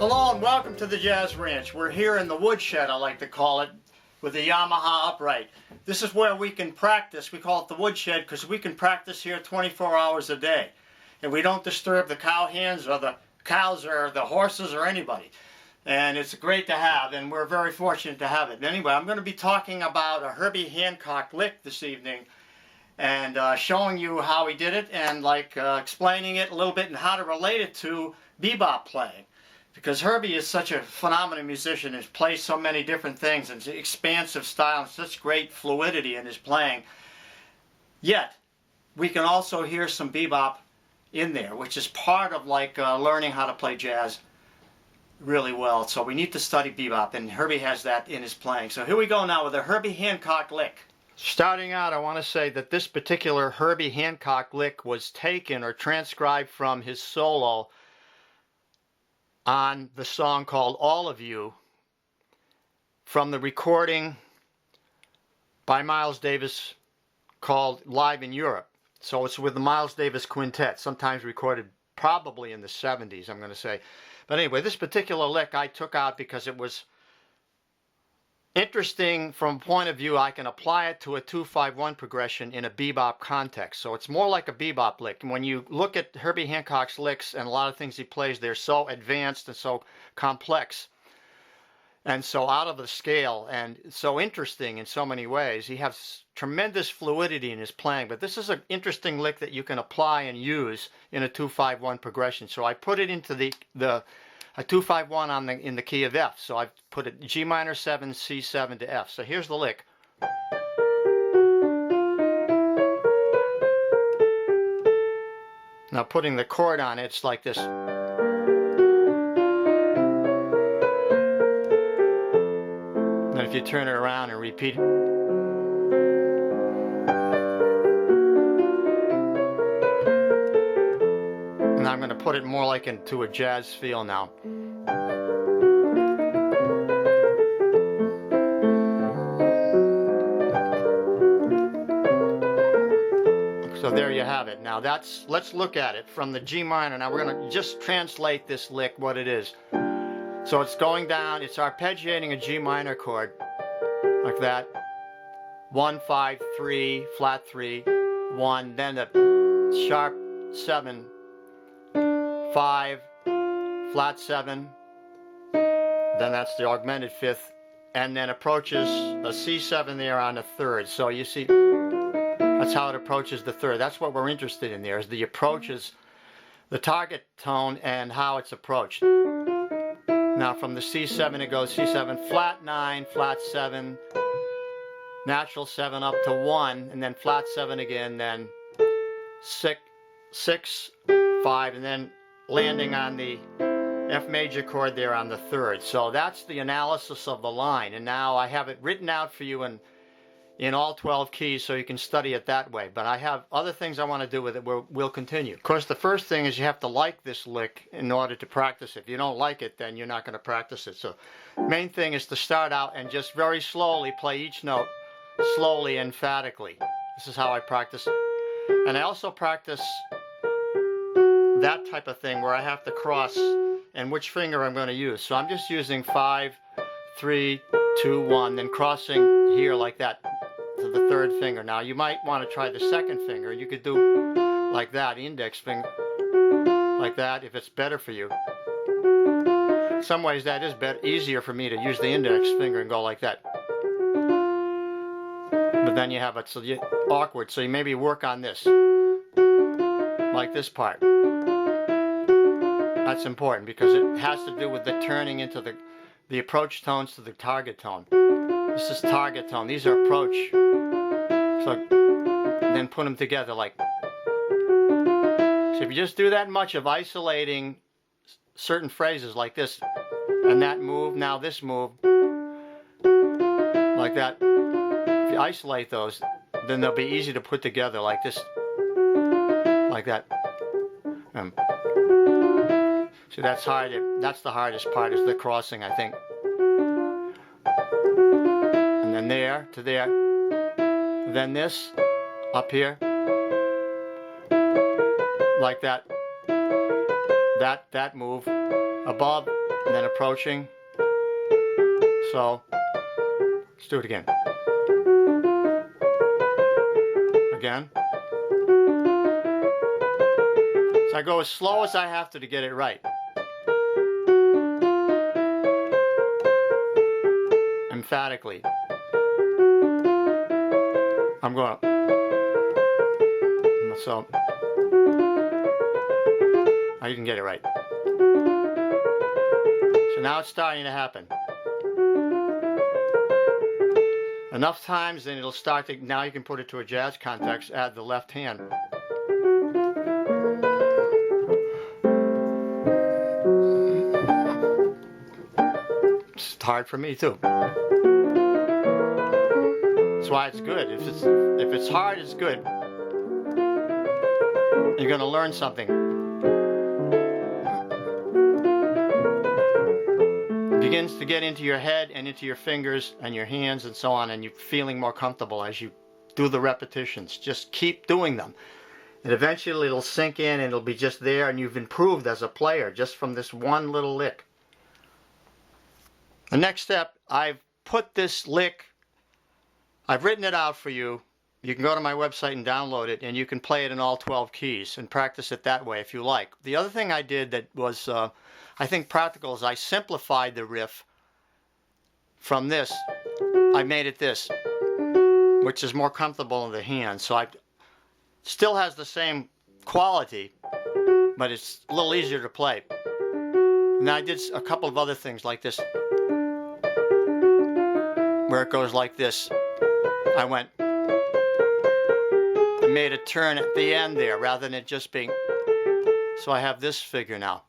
Hello and welcome to the Jazz Ranch. We're here in the woodshed, I like to call it, with the Yamaha upright. This is where we can practice. We call it the woodshed because we can practice here 24 hours a day. And we don't disturb the cowhands or the cows or the horses or anybody. And it's great to have, and we're very fortunate to have it. Anyway, I'm going to be talking about a Herbie Hancock lick this evening and showing you how he did it and explaining it a little bit and how to relate it to bebop playing. Because Herbie is such a phenomenal musician and plays so many different things and expansive style and such great fluidity in his playing. Yet, we can also hear some bebop in there, which is part of learning how to play jazz really well. So we need to study bebop, and Herbie has that in his playing. So here we go now with a Herbie Hancock lick. Starting out, I want to say that this particular Herbie Hancock lick was taken or transcribed from his solo on the song called All of You from the recording by Miles Davis called Live in Europe. So it's with the Miles Davis Quintet, sometimes recorded probably in the 70s, I'm going to say. But anyway, this particular lick I took out because it was interesting from a point of view I can apply it to a 2-5-1 progression in a bebop context. So it's more like a bebop lick. And when you look at Herbie Hancock's licks and a lot of things he plays, they're so advanced and so complex and so out of the scale and so interesting in so many ways. He has tremendous fluidity in his playing, but this is an interesting lick that you can apply and use in a 2-5-1 progression. So I put it into a 2-5-1 in the key of F. So I've put it G minor 7, C7 to F. So here's the lick. Now putting the chord on it, it's like this. Then if you turn it around and repeat it. And I'm going to put it more like into a jazz feel now. So there you have it. Now let's look at it from the G minor. Now we're going to just translate this lick, what it is. So it's going down, it's arpeggiating a G minor chord, like that. 1, 5, 3, flat 3, 1, then a sharp 7, 5, flat 7, then that's the augmented fifth, and then approaches a C7 there on the third. So you see, that's how it approaches the third. That's what we're interested in there, is the approaches, the target tone and how it's approached. Now from the C7 it goes C7, flat 9, flat 7, natural 7 up to 1, and then flat 7 again, then 6, 5, and then landing on the F major chord there on the third. So that's the analysis of the line, and now I have it written out for you in all 12 keys so you can study it that way. But I have other things I want to do with it. We'll continue. Of course, the first thing is you have to like this lick in order to practice it. If you don't like it, then you're not going to practice it. So main thing is to start out and just very slowly play each note slowly, emphatically. This is how I practice it. And I also practice that type of thing where I have to cross and which finger I'm going to use. So I'm just using 5, 3, 2, 1, then crossing here like that to the third finger. Now you might want to try the second finger. You could do like that, index finger, like that, if it's better for you. In some ways that is easier for me to use the index finger and go like that. But then you have it awkward, so you maybe work on this, like this part. That's important because it has to do with the turning into the approach tones to the target tone. This is target tone. These are approach. So then put them together like. So if you just do that much of isolating certain phrases like this, and that move, now this move, like that. If you isolate those, then they'll be easy to put together like this, like that. See, that's hard. That's the hardest part, is the crossing, I think. And then there to there. Then this up here, like that. That move above and then approaching. So let's do it again. Again. So I go as slow as I have to get it right. Emphatically. I'm going. So I didn't get it right. So now it's starting to happen. Enough times, then it'll start to. Now you can put it to a jazz context. Add the left hand. It's hard for me too. That's why it's good. If it's hard, it's good. You're going to learn something. It begins to get into your head and into your fingers and your hands and so on, and you're feeling more comfortable as you do the repetitions. Just keep doing them. And eventually it'll sink in and it'll be just there, and you've improved as a player just from this one little lick. The next step, I've put this lick, I've written it out for you. You can go to my website and download it, and you can play it in all 12 keys and practice it that way if you like. The other thing I did that was, I think, practical is I simplified the riff from this. I made it this, which is more comfortable in the hand. So it still has the same quality, but it's a little easier to play. And I did a couple of other things like this, where it goes like this. I made a turn at the end there rather than it just being. So I have this figure now.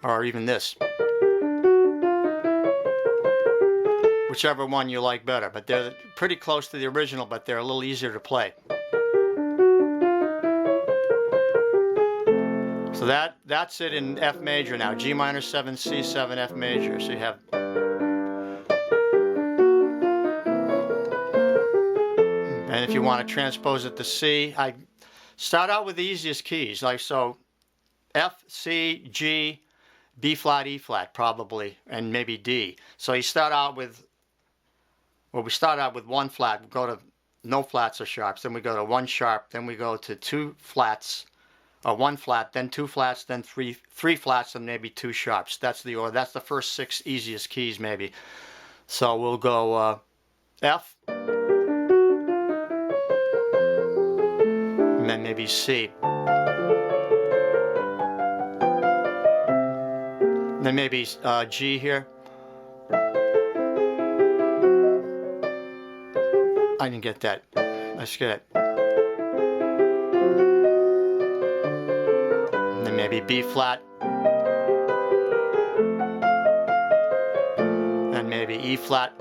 Or even this. Whichever one you like better. But they're pretty close to the original, but they're a little easier to play. So that's it in F major now. G minor 7, C7, F major. So you have. And if you want to transpose it to C, I start out with the easiest keys. Like so, F, C, G, B flat, E flat probably, and maybe D. So you start out with, well, we start out with 1 flat. We go to no flats or sharps. Then we go to 1 sharp. Then we go to 2 flats. 1 flat, then 2 flats, then three flats, and maybe 2 sharps. That's the order. That's the first 6 easiest keys, maybe. So we'll go F, and then maybe C, and then maybe G here. I didn't get that. Let's get it. Maybe B flat, and maybe E flat,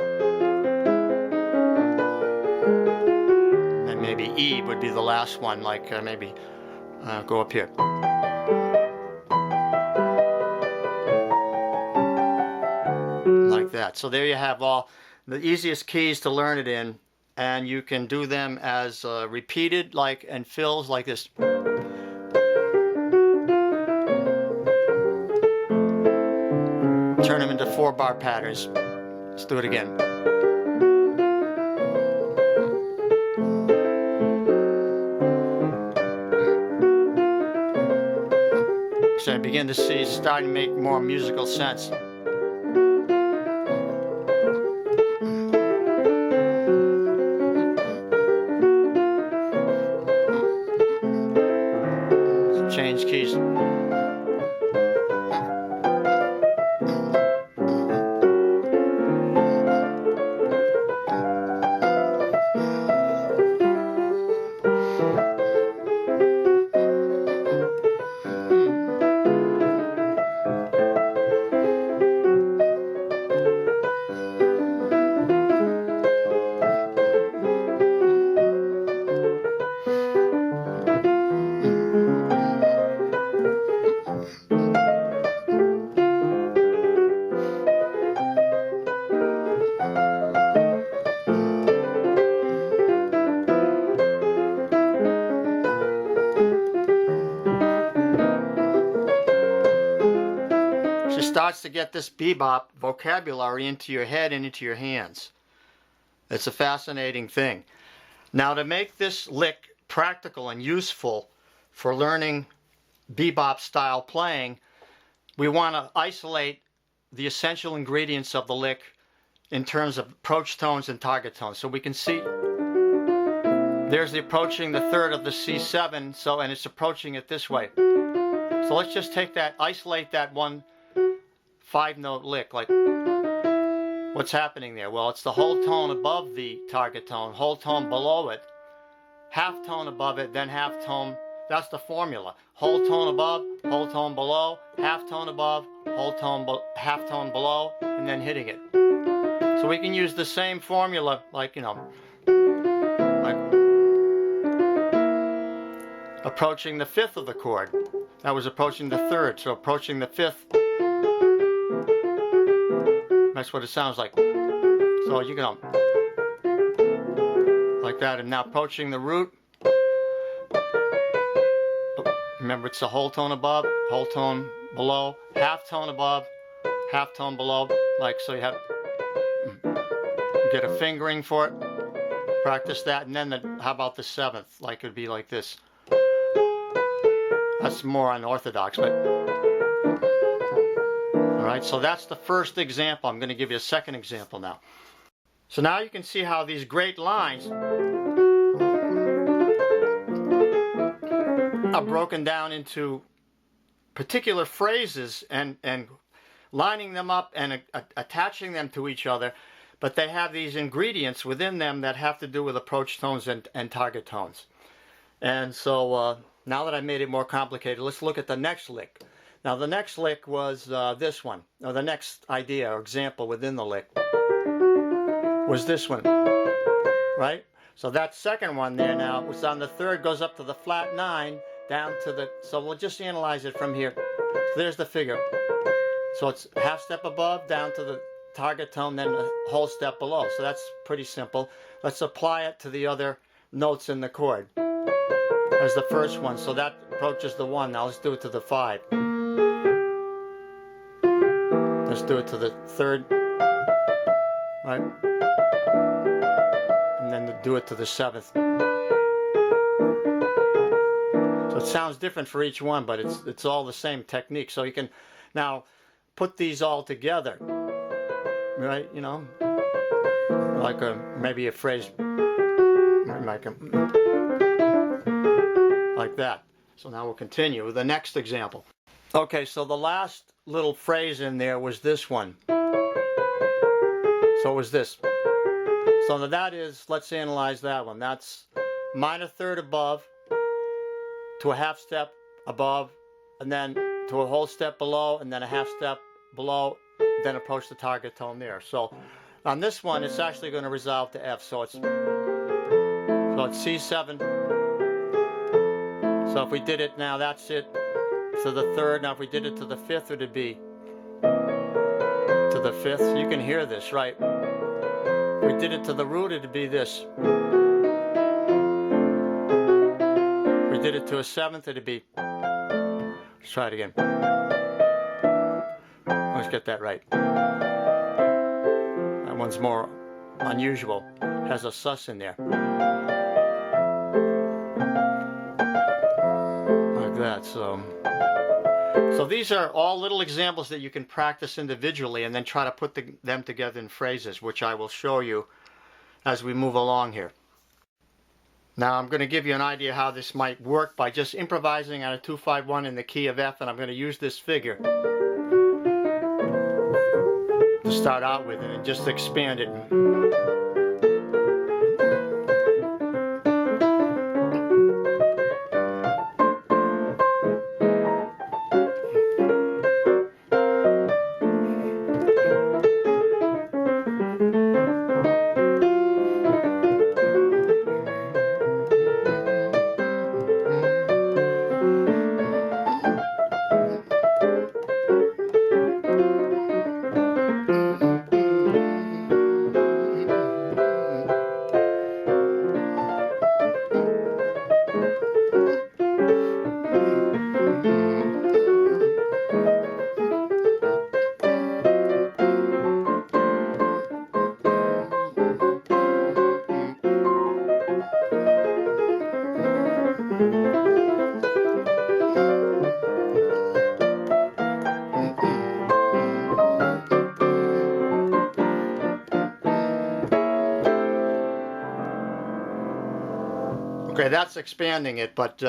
and maybe E would be the last one, like maybe go up here. Like that. So there you have all the easiest keys to learn it in, and you can do them as repeated like and fills like this. Turn them into 4-bar patterns. Let's do it again. So I begin to see it's starting to make more musical sense. Let's change keys. to get this bebop vocabulary into your head and into your hands. It's a fascinating thing. Now, to make this lick practical and useful for learning bebop style playing, we want to isolate the essential ingredients of the lick in terms of approach tones and target tones. So we can see there's the approaching the third of the C7, so, and it's approaching it this way. So let's just take that, isolate that one 5-note lick. Like, what's happening there? Well, it's the whole tone above the target tone, whole tone below it, half tone above it, then half tone. That's the formula. Whole tone above, whole tone below, half tone above, whole tone, half tone below, and then hitting it. So we can use the same formula, like, you know, like approaching the fifth of the chord. That was approaching the third, so approaching the fifth. That's what it sounds like. So you can, like that, and now approaching the root. Remember, it's the whole tone above, whole tone below, half tone above, half tone below. Like, so you have, get a fingering for it, practice that, and then how about the seventh? Like, it would be like this. That's more unorthodox, but all right, so that's the first example. I'm going to give you a second example now. So now you can see how these great lines are broken down into particular phrases and lining them up and attaching them to each other, but they have these ingredients within them that have to do with approach tones and target tones. And so now that I made it more complicated, let's look at the next lick. Now the next lick was this one, or the next idea or example within the lick was this one, right? So that second one there now was on the third, goes up to the flat 9, down to the, so we'll just analyze it from here. So there's the figure. So it's half step above, down to the target tone, then a whole step below. So that's pretty simple. Let's apply it to the other notes in the chord. As the first one, so that approaches the 1. Now let's do it to the 5. Let's do it to the 3rd, right? And then do it to the 7th. So it sounds different for each one, but it's all the same technique. So you can now put these all together, right? You know, like maybe a phrase like that. So now we'll continue with the next example. Okay, so the last little phrase in there was this one. So it was this. So that is, let's analyze that one. That's minor third above, to a half step above, and then to a whole step below, and then a half step below, then approach the target tone there. So on this one, it's actually going to resolve to F. So it's C7. So if we did it now, that's it to the 3rd. Now if we did it to the 5th, it would be to the 5th. You can hear this, right? If we did it to the root, it would be this. If we did it to a 7th, it would be, let's try it again. Let's get that right. That one's more unusual, has a sus in there. That. So these are all little examples that you can practice individually and then try to put them together in phrases, which I will show you as we move along here. Now I'm going to give you an idea how this might work by just improvising on a 2-5-1 in the key of F, and I'm going to use this figure to start out with and just expand it. Okay, that's expanding it, but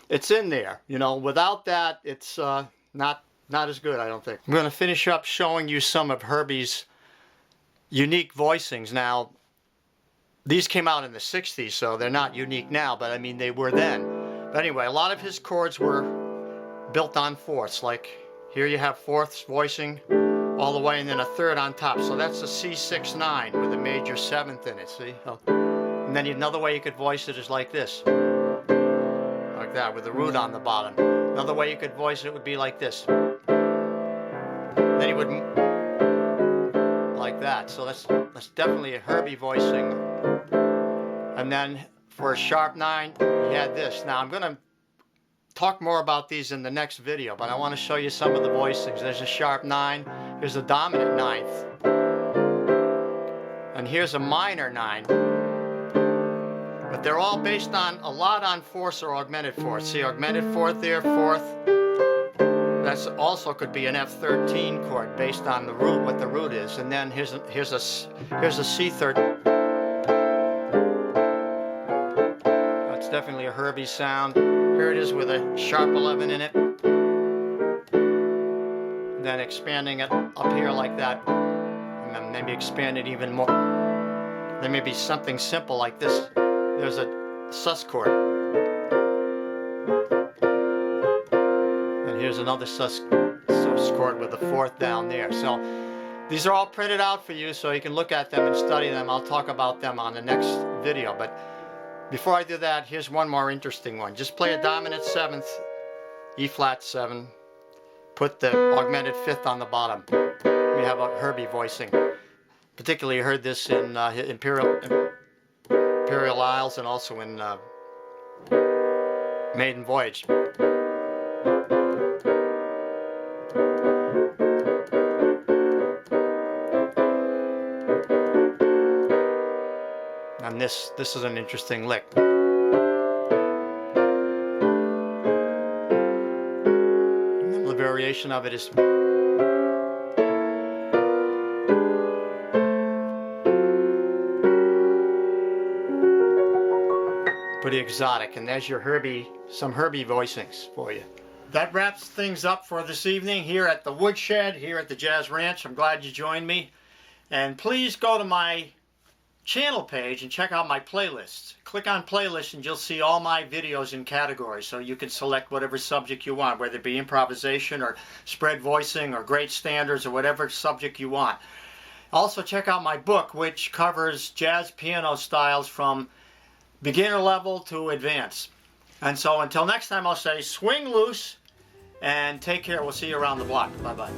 it's in there. You know, without that, it's not as good, I don't think. I'm going to finish up showing you some of Herbie's unique voicings. Now, these came out in the 60s, so they're not unique now, but I mean, they were then. But anyway, a lot of his chords were built on fourths. Like here you have fourths voicing all the way and then a third on top. So that's a C6-9 with a major seventh in it, see? Oh. And then another way you could voice it is like this. Like that, with the root on the bottom. Another way you could voice it would be like this. Then you would like that. So that's definitely a Herbie voicing. And then for a sharp 9, he had this. Now I'm going to talk more about these in the next video, but I want to show you some of the voicings. There's a sharp 9. Here's a dominant 9th. And here's a minor 9. But they're all based on a lot on fourths or augmented fourths. See, augmented fourth there, fourth. That's also could be an F13 chord based on the root, what the root is. And then here's a C13. That's definitely a Herbie sound. Here it is with a sharp 11 in it. And then expanding it up here like that. And then maybe expand it even more. There may be something simple like this. There's a sus chord. And here's another sus chord with a fourth down there. So these are all printed out for you so you can look at them and study them. I'll talk about them on the next video. But before I do that, here's one more interesting one. Just play a dominant 7th, E flat 7. Put the augmented 5th on the bottom. We have a Herbie voicing. Particularly, you heard this in Imperial Isles and also in Maiden Voyage. And this is an interesting lick. And then the variation of it is pretty exotic. And there's your some Herbie voicings for you. That wraps things up for this evening here at the Woodshed, here at the Jazz Ranch. I'm glad you joined me. And please go to my channel page and check out my playlists. Click on playlists and you'll see all my videos in categories, so you can select whatever subject you want, whether it be improvisation or spread voicing or great standards or whatever subject you want. Also check out my book, which covers jazz piano styles from beginner level to advanced. And so until next time, I'll say swing loose and take care. We'll see you around the block. Bye bye.